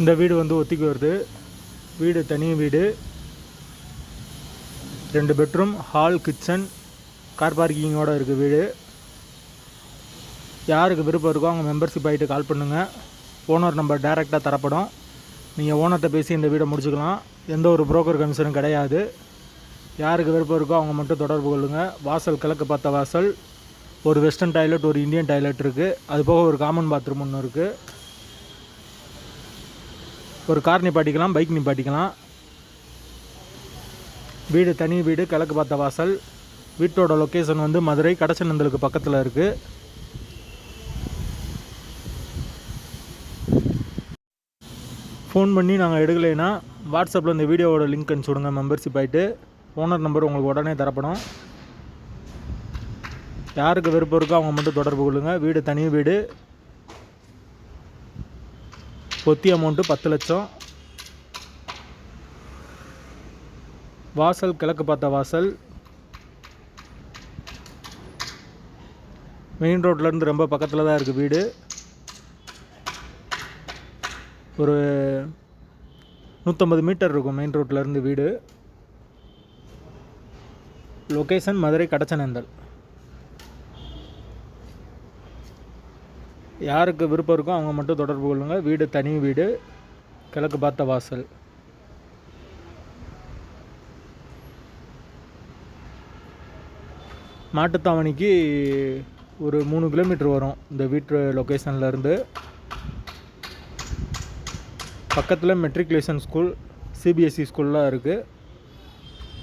இந்த வீடு வந்து ஒத்திக்கு வருது. வீடு தனி வீடு, 2 பெட்ரூம், ஹால், கிச்சன், கார் பார்க்கிங்கோடு இருக்குது வீடு. யாருக்கு விருப்பம் இருக்கோ அவங்க மெம்பர்ஷிப் ஆகிட்டு கால் பண்ணுங்கள். ஓனர் நம்பர் டைரெக்டாக தரப்படும். நீங்கள் ஓனர்கிட்ட பேசி இந்த வீடை முடிச்சுக்கலாம். எந்த ஒரு புரோக்கர் கமிஷனும் கிடையாது. யாருக்கு விருப்பம் இருக்கோ அவங்க மட்டும் தொடர்பு கொள்ளுங்கள். வாசல் கிழக்கு பார்த்த வாசல், ஒரு வெஸ்டர்ன் டாய்லெட், ஒரு இந்தியன் டாய்லெட் இருக்குது. அது போக ஒரு காமன் பாத்ரூம் ஒன்று இருக்குது. ஒரு கார் நிப்பாட்டிக்கலாம், பைக் நிப்பாட்டிக்கலாம். வீடு தனி வீடு, கிழக்கு பார்த்த வாசல். வீட்டோட லொக்கேஷன் வந்து மதுரை கடச்சநந்தலுக்கு பக்கத்தில் இருக்குது. ஃபோன் பண்ணி நாங்கள் எடுக்கலைன்னா வாட்ஸ்அப்பில் இந்த வீடியோவோட லிங்க் அனுப்பிச்சி விடுங்க. மெம்பர்ஷிப் ஆகிட்டு ஓனர் நம்பர் உங்களுக்கு உடனே தரப்படும். யாருக்கு விருப்பம் இருக்கோ அவங்க மட்டும் தொடர்பு கொள்ளுங்கள். வீடு தனி வீடு, ஒத்தி அமௌண்ட்டு 10 லட்சம். வாசல் கிழக்கு பார்த்த வாசல், மெயின் ரோட்லேருந்து ரொம்ப பக்கத்தில் தான் இருக்குது வீடு. ஒரு 150 மீட்டர் இருக்கும் மெயின் ரோட்லேருந்து வீடு. லொக்கேஷன் மதுரை கடச்சநந்தல். யாருக்கு விருப்பம் இருக்கோ அவங்க மட்டும் தொடர்பு கொள்ளுங்கள். வீடு தனி வீடு, கிழக்கு பார்த்த வாசல். மாட்டுத்தாவணிக்கு ஒரு 3 கிலோமீட்டர் வரும் இந்த வீட்டு லொக்கேஷன்லேருந்து. பக்கத்தில் மெட்ரிகுலேஷன் ஸ்கூல், சிபிஎஸ்சி ஸ்கூல்லாம் இருக்குது.